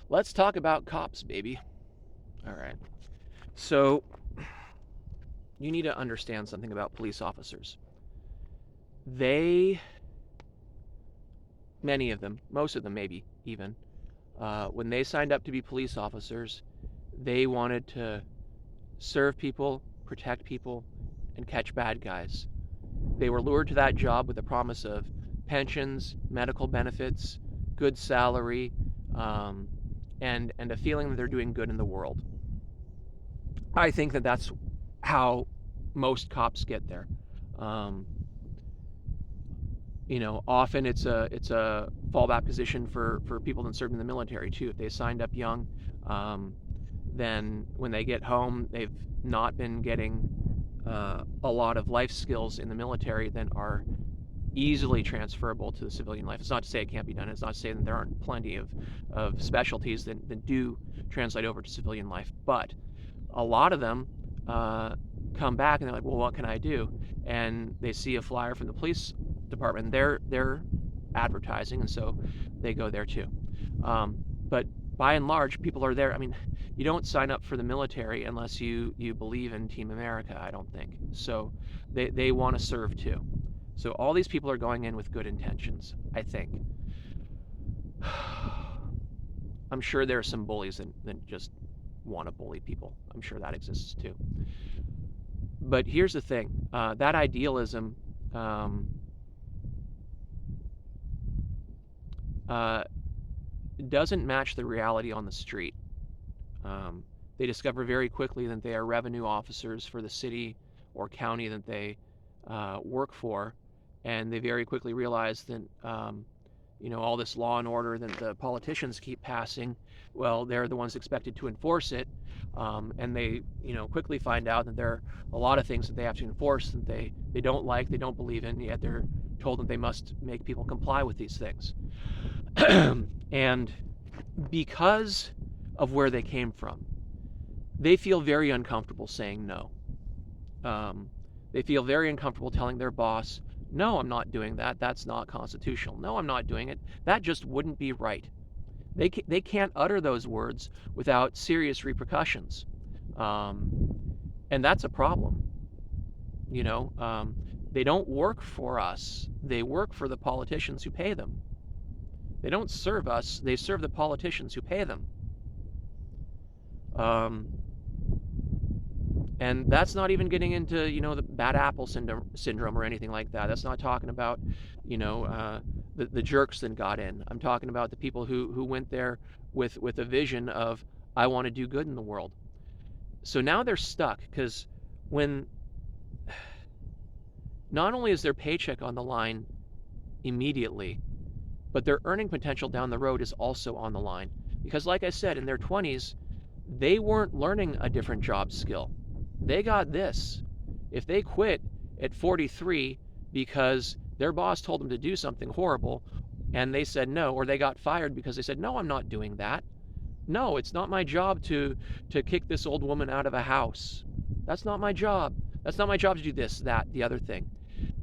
Let's talk about cops, baby. All right. So, you need to understand something about police officers. They, many of them, most of them maybe even, when they signed up to be police officers, they wanted to serve people, protect people, and catch bad guys. They were lured to that job with the promise of pensions, medical benefits, good salary, um, and a feeling that they're doing good in the world. I think that that's how most cops get there. Um, often it's a fallback position for people that served in the military too. If they signed up young, um, then when they get home, they've not been getting a lot of life skills in the military that are easily transferable to the civilian life. It's not to say it can't be done. It's not to say that there aren't plenty of specialties that do translate over to civilian life. But a lot of them come back and they're like, well, what can I do? And they see a flyer from the police department. They're advertising, and so they go there too. But by and large, people are there. I mean, you don't sign up for the military unless you believe in Team America, I don't think. So they want to serve too. So all these people are going in with good intentions, I think. I'm sure there are some bullies that just want to bully people. I'm sure that exists too. But here's the thing, that idealism um, uh, doesn't match the reality on the street. Um, they discover very quickly that they are revenue officers for the city or county that they work for, and they very quickly realize that all this law and order that the politicians keep passing, well, they're the ones expected to enforce it, and they quickly find out that there are a lot of things that they have to enforce that they don't like, they don't believe in, yet they're told that they must make people comply with these things. And because of where they came from, they feel very uncomfortable saying no. They feel very uncomfortable telling their boss, no, I'm not doing that. That's not constitutional. No, I'm not doing it. That just wouldn't be right. They can't utter those words without serious repercussions. Um, and that's a problem. They don't work for us. They work for the politicians who pay them. They don't serve us. They serve the politicians who pay them. Um, and that's not even getting into the bad apple syndrome or anything like that. That's not talking about the jerks that got in. I'm talking about the people who went there with a vision of, I want to do good in the world. So now they're stuck because when not only is their paycheck on the line immediately, but their earning potential down the road is also on the line. Because like I said, in their 20s, they weren't learning a different job skill. They got this. If they quit at 43 because their boss told them to do something horrible and they said no, or they got fired because they said, no, I'm not doing that. No, it's not my job to kick this old woman out of a house. That's not my job. That's not my job to do this, that, the other thing.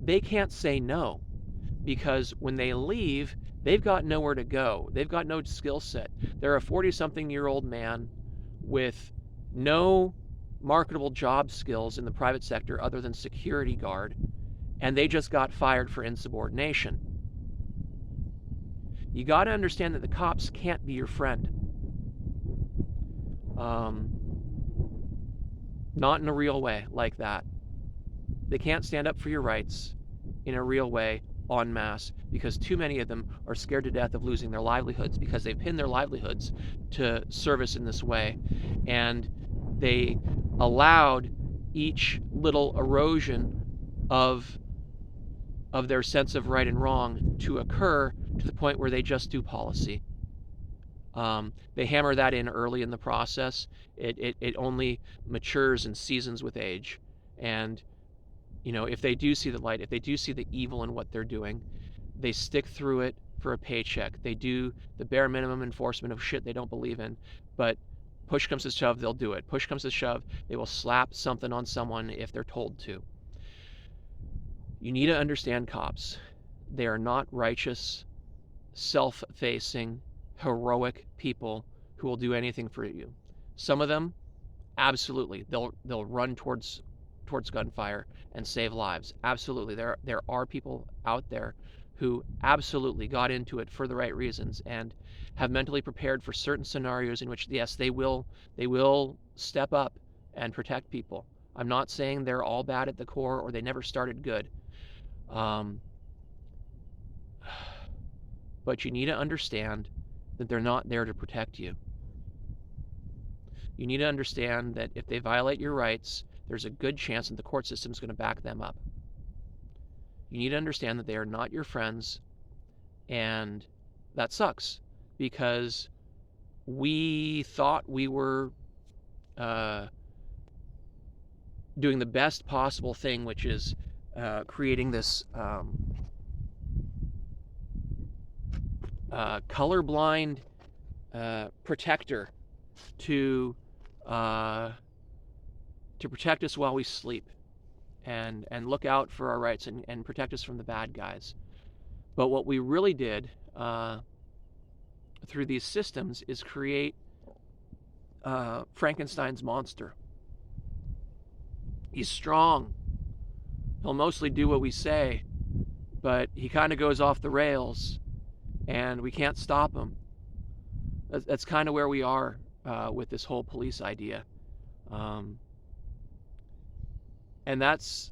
They can't say no because when they leave, they've got nowhere to go. They've got no skill set. They're a 40-something-year-old man with no marketable job skills in the private sector other than security guard, and they just got fired for insubordination. You got to understand that the cops can't be your friend. Not in a real way like that. They can't stand up for your rights in a real way en masse because too many of them are scared to death of losing their livelihoods because they've pinned their livelihoods to service in this way, and they allowed each little erosion of their sense of right and wrong to occur to the point where they just do policy. They hammer that in early in the process. It only matures and seasons with age. And if they do see the light, if they do see the evil in what they're doing, they stick through it for a paycheck. They do the bare minimum enforcement of shit they don't believe in, but push comes to shove, they'll do it. Push comes to shove, they will slap something on someone if they're told to. You need to understand cops. They are not righteous, self-facing, heroic people who will do anything for you. Some of them, absolutely, they'll run towards gunfire and save lives. Absolutely, there are people out there who absolutely got into it for the right reasons and have mentally prepared for certain scenarios in which, yes, they will step up and protect people. I'm not saying they're all bad at the core or they never started good. But you need to understand that they're not there to protect you. You need to understand that if they violate your rights, there's a good chance that the court system is going to back them up. You need to understand that they are not your friends, and that sucks because we thought we were doing the best possible thing, which is creating this colorblind protector to protect us while we sleep and look out for our rights and protect us from the bad guys. But what we really did through these systems is create Frankenstein's monster. He's strong. He'll mostly do what we say, but he kind of goes off the rails and we can't stop him. That's kind of where we are with this whole police idea. And that's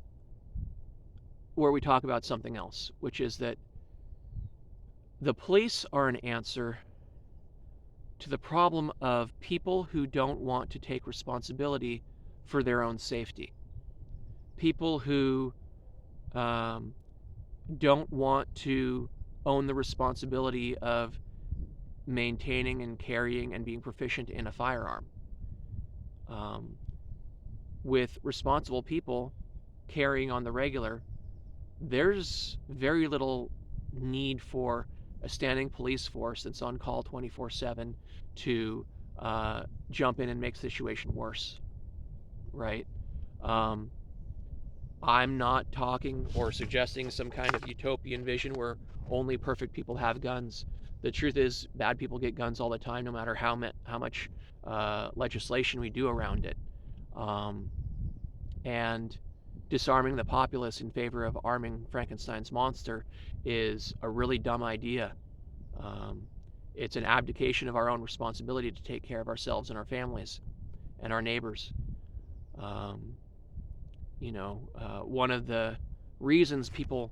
where we talk about something else, which is that the police are an answer to the problem of people who don't want to take responsibility for their own safety. People who don't want to own the responsibility of maintaining and carrying and being proficient in a firearm. With responsible people carrying on the regular, there's very little need for a standing police force that's on call 24/7 to jump in and make the situation worse, right? I'm not talking or suggesting some kind of utopian vision where only perfect people have guns. The truth is, bad people get guns all the time, no matter how much legislation we do around it. And disarming the populace in favor of arming Frankenstein's monster is a really dumb idea. It's an abdication of our own responsibility to take care of ourselves and our families and our neighbors. One of the reasons people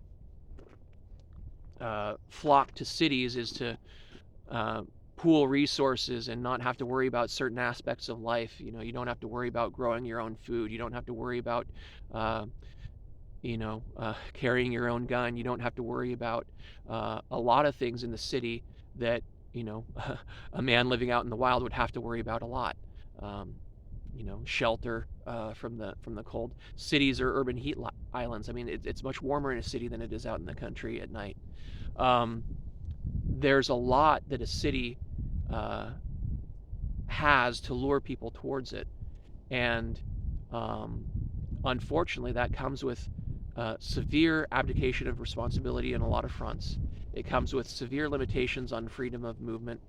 flock to cities is to pool resources and not have to worry about certain aspects of life. You don't have to worry about growing your own food. You don't have to worry about carrying your own gun. You don't have to worry about a lot of things in the city that a man living out in the wild would have to worry about a lot. Shelter from the cold. Cities are urban heat islands. I mean, it's much warmer in a city than it is out in the country at night. There's a lot that a city has to lure people towards it, and unfortunately, that comes with severe abdication of responsibility in a lot of fronts. It comes with severe limitations on freedom of movement,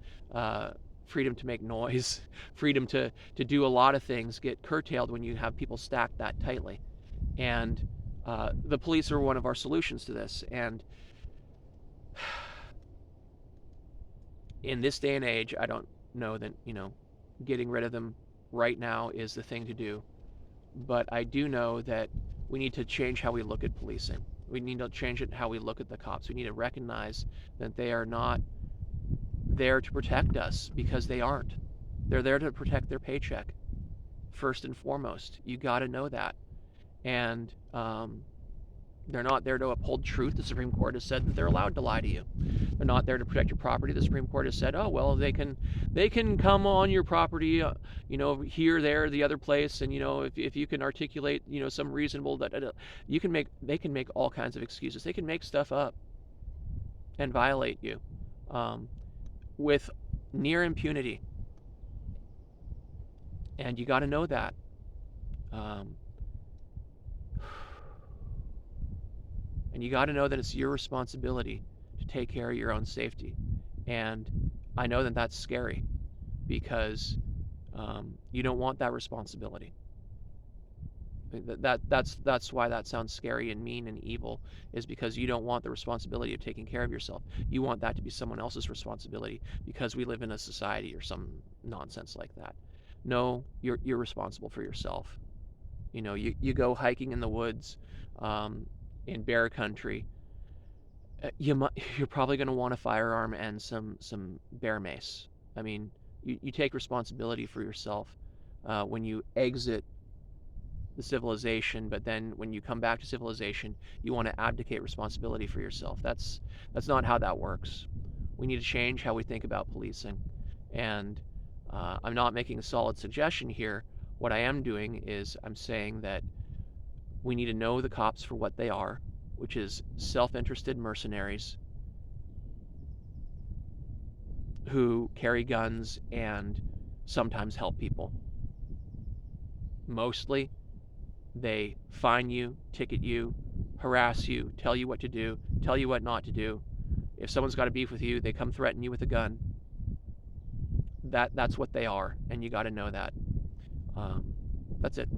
freedom to make noise, freedom to do a lot of things get curtailed when you have people stacked that tightly. And the police are one of our solutions to this. And in this day and age, I don't know that, getting rid of them right now is the thing to do. But I do know that we need to change how we look at policing. We need to change how we look at the cops. We need to recognize that they are not there to protect us, because they aren't. They're there to protect their paycheck, first and foremost. You got to know that. And they're not there to uphold truth. The Supreme Court has said that they're allowed to lie to you. They're not there to protect your property. The Supreme Court has said, oh, well, they can come on your property, here, there, the other place, and if you can articulate, some reasonable they can make all kinds of excuses. They can make stuff up and violate you with near impunity. And you got to know that. And you got to know that it's your responsibility to take care of your own safety. And I know that that's scary. because you don't want that responsibility. That's why that sounds scary and mean and evil, is because you don't want the responsibility of taking care of yourself. You want that to be someone else's responsibility because we live in a society or some nonsense like that. No, you're responsible for yourself. You go hiking in the woods, in bear country. You're probably going to want a firearm and some bear mace. I mean, you take responsibility for yourself when you exit the civilization, but then when you come back to civilization, you want to abdicate responsibility for yourself. That's not how that works. We need to change how we think about policing. And I'm not making a solid suggestion here. What I am doing is I'm saying that we need to know the cops for what they are, which is self-interested mercenaries who carry guns and sometimes help people. Mostly, they fine you, ticket you, harass you, tell you what to do, tell you what not to do. If someone's got a beef with you, they come threaten you with a gun. That's what they are, and you got to know that. That's it.